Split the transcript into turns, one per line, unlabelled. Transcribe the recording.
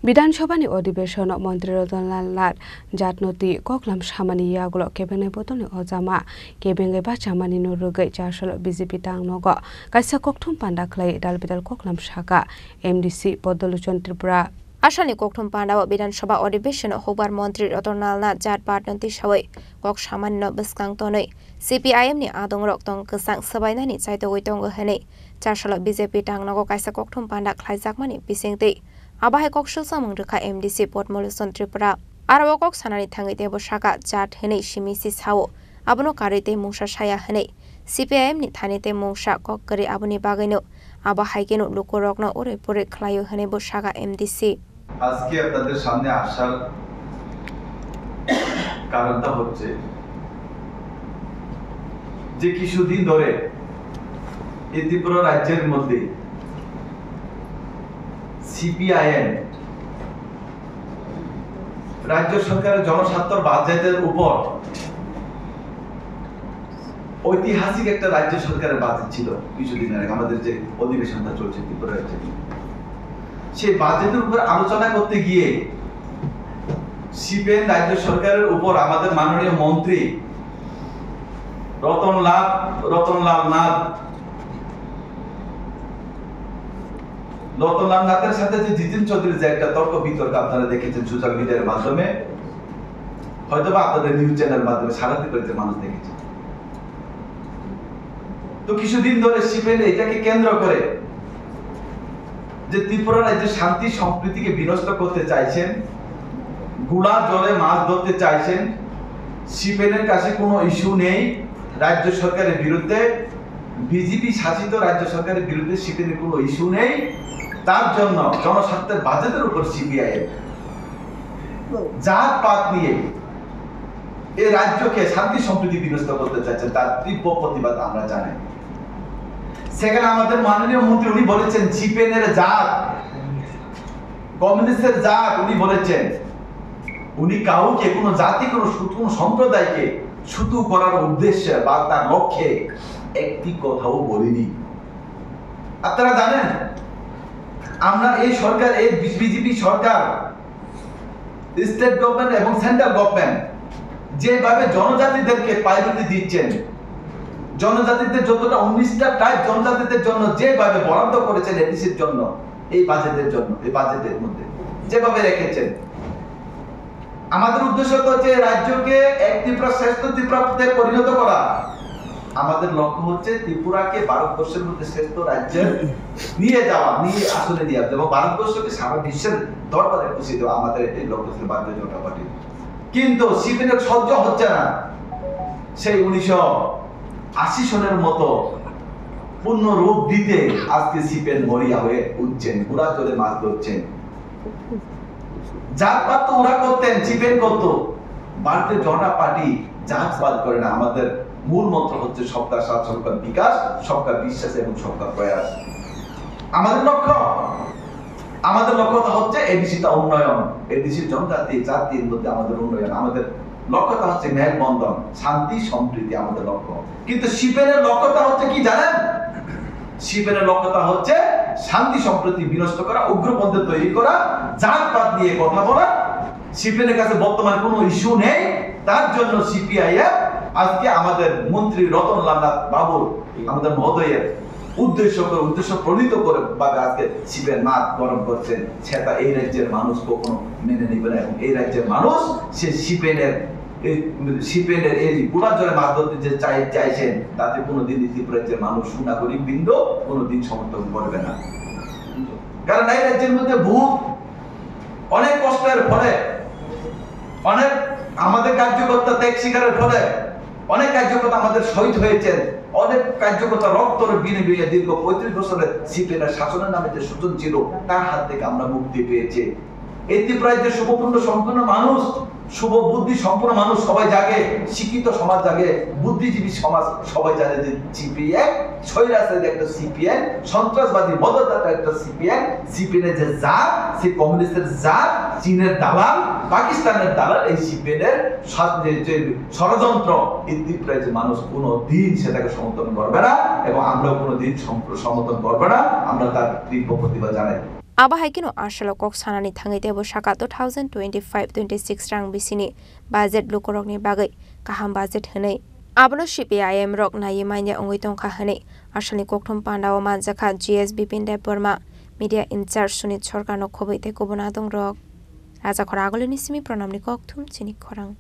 বিধানসভানি অধিবেশন মন্ত্রী রতনলাল নাথ জাতনতি ককলাম সামানি ইয়াগুলো কেবেঙ্গে বতনি অজামা কেবেঙ্গে বাচামানি নুরুগै চারশল বিজেপি টাংনগ কাইসা ককথুম পান্ডা ख्लाय दालबिदाल ककलाम शाखा एमडीसी पद्मलोचन त्रिपुरा
आसामनि ककथुम पान्डाव विधानसभा अधिवेशन हौबार मन्त्री रतनलाल नाथ जात बारनति सावै कक सामान्य बसकां तनै सीपीआईएम नि आदं रक्तंग गोसां सबायनानि चाइतोगै दंग हनै चारशल बीजेपी टांगनगो काइसा ककथुम पान्डा ख्लायजाकमानि बिसेंतै आबाहाय ककसल सामंग रेखा एमडीसी पद्मलोचन त्रिपुरा आरो कक सानानि थाङै देबो शाखा जात हनै सिमिसि सावो आबनो कारिते मुंसा साया हनै सीपीआईएम नि थानिते मुंसा कक गरि आबनि बागैनो आबाहायगेनो लोकरगनो ओरै परे ख्लायो हनै बो शाखा एमडीसी
আজকে আপনাদের সামনে আসার কারণটা হচ্ছে যে কিছুদিন ধরে এই ত্রিপুরা রাজ্যের মধ্যে সিপিআইএম রাজ্য সরকারের জনস্বার্থের বাজেটের উপর ঐতিহাসিক একটা রাজ্য সরকারের বাজেট ছিল কিছুদিন আগে আমাদের যে অধিবেশনটা চলছে ত্রিপুরা রাজ্যে সেই বাজেটের উপর আলোচনা করতে গিয়ে সিপিএম রাজ্য সরকারের উপর আমাদের মাননীয় মন্ত্রী রতনলাল নাথের সাথে যে জিতেন চৌধুরীর যে একটা তর্ক বিতর্ক আপনারা দেখেছেন সোশ্যাল মিডিয়ার মাধ্যমে হয়তোবা আপনাদের নিউজ চ্যানেলের মাধ্যমে সারা ত্রিপুরাতে মানুষ দেখেছে। তো কিছুদিন ধরে সিপিএম এটাকে কেন্দ্র করে যে ত্রিপুরা রাজ্যের শান্তি সম্প্রীতিকে বিনষ্ট করতে চাইছেন, গুড়া জলে মাছ ধরতে চাইছেন, সিপিএমের কাছে কোনো ইস্যু নেই রাজ্য সরকারের বিরুদ্ধে, বিজেপি শাসিত রাজ্য সরকারের বিরুদ্ধে সিপিএমের কোনো ইস্যু নেই, তার জন্য জনস্বার্থের বাজেটের উপর সিপিআইএম জাতপাত নিয়ে এই রাজ্যকে শান্তি সম্প্রীতি বিনষ্ট করতে চাইছেন, তার তীব্র প্রতিবাদ আমরা জানাই। সেখানে আমাদের মাননীয় মন্ত্রী উনি বলেছেন সিপিএমের জাত, কমিউনিস্টের জাত উনি বলেছেন, উনি কাউকে কোনো জাতি কোনো সম্প্রদায়কে শুধু করার উদ্দেশ্যে বা তার লক্ষ্যে একটি কথাও বলিনি। আপনারা জানেন আমরা এই সরকার এই বিজেপি সরকার স্টেট গভর্নমেন্ট এবং সেন্ট্রাল গভর্নমেন্ট যেভাবে জনজাতিদেরকে প্রায়োরিটি দিচ্ছেন, জনজাতিদের যতটা 19টা টাইপ জনজাতিদের জন্য যেভাবে বরাদ্দ করেছেন এডিসির জন্য এই বাজেটের জন্য এই বাজেটের মধ্যে যেভাবে রেখেছেন, আমাদের উদ্দেশ্য হচ্ছে রাজ্যকে এক ত্রিপুরা শ্রেষ্ঠ ত্রিপুরাতে পরিণত করা। আমাদের লক্ষ্য হচ্ছে ত্রিপুরাকে ভারতবর্ষের মধ্যে শ্রেষ্ঠ রাজ্যে নিয়ে যাওয়া, নিয়ে আসলে নিয়ে আসা এবং ভারতবর্ষকে সারা বিশ্বের দরবারে পৌঁছে দেওয়া আমাদের এই লক্ষ্য ছিল ভারতীয় জনতা পার্টি। কিন্তু সিপিএমের সহ্য হচ্ছে না সেই 1980 সনের মতো পূর্ণ রূপ দিতে আজকে সিপিএম মরিয়া হয়ে উঠছেন, পুরা চলে মাছ ধরছেন। জাতপাত তো ওরা করতেন, সিপিএম করতো, ভারতীয় জনতা পার্টি জাতপাত করে না। আমাদের মূল মন্ত্র হচ্ছে সবকা সাথ, সবকা বিকাশ, সবকা বিশ্বাস এবং সবকা প্রয়াস। আমাদের লক্ষ্যটা হচ্ছে এডিসিটা উন্নয়ন, এডিসি জনজাতি জাতির মধ্যে আমাদের উন্নয়ন, আমাদের লক্ষ্যটা হচ্ছে মেলবন্ধন, শান্তি সম্প্রীতি আমাদের লক্ষ্য। কিন্তু সিপিএমের লক্ষ্যটা হচ্ছে কি জানেন? সিপিএমের লক্ষ্যটা হচ্ছে শান্তি সম্প্রীতি বিনষ্ট করা, উগ্রপন্থী তৈরি করা, জাতপাত নিয়ে কথা বলা। সিপিএমের কাছে বর্তমানে কোনো ইস্যু নেই, তার জন্য সিপিআইএম আজকে আমাদের মন্ত্রী রতনলাল নাথ বাবুর আমাদের মহোদয়ের উদ্দেশ্য প্রণীত করে ভাবে আজকে সিপিএম মাঠ গরম করছেন, সেটা এই রাজ্যের মানুষ কখনো মেনে নেবে না। এবং এই রাজ্যের মানুষ সে সিপিএমের এই গুড়া জলে মাছ ধরতে যে চাইছেন তাতে কোনোদিন ত্রিপুরা রাজ্যের মানুষ সুনাগরিক বৃন্দ কোনোদিন সমর্থন করবে না। কারণ এই রাজ্যের মধ্যে অনেক কষ্টের ফলে, অনেক আমাদের কার্যকর্তা ত্যাগ শিকারের ফলে অনেক কার্যকর্তা আমাদের শহীদ হয়েছেন, অনেক কার্যকর্তা রক্তের বিনিময়ে দীর্ঘ 35 বছরের সিপিএমের শাসনের নামে যে সূচন ছিল তার হাত থেকে আমরা মুক্তি পেয়েছি। এই ত্রিপুরায় যে শুভপূর্ণ সম্পূর্ণ মানুষ, শুভ বুদ্ধি সম্পূর্ণ মানুষ সবাই জাগে, শিক্ষিত সমাজ জাগে, বুদ্ধিজীবী সমাজ সবাই জানে যে সিপিএম স্বৈরাচারী একটা সিপিএম, সন্ত্রাসবাদী মদতদাতা একটা সিপিএম, সিপিএমের যে জাত, সেই কমিউনিস্টের জাত, চীনের দালাল, পাকিস্তানের দালাল, এই সিপিএমের যে ষড়যন্ত্র এই ত্রিপুরায় যে মানুষ কোনোদিন সেটাকে সমর্থন করবে না এবং আমরাও কোনোদিন সমর্থন করবে না। আমরা তার তীব্র প্রতিবাদ জানাই।
Aba haikino arsalo kok sanani thangai tebo saka 2025-26 rang bisini budget lukorokni bagai kaham budget hanai abono CPIM rok nai maine ongoi tongkha hanai arsalni kokthum pandawa manjakha GS Bipin Dev Burma media in charge Sunit Sorkar no khobai te kobona dong rok Raja Khoragolini simi pranamni kokthum chini khorang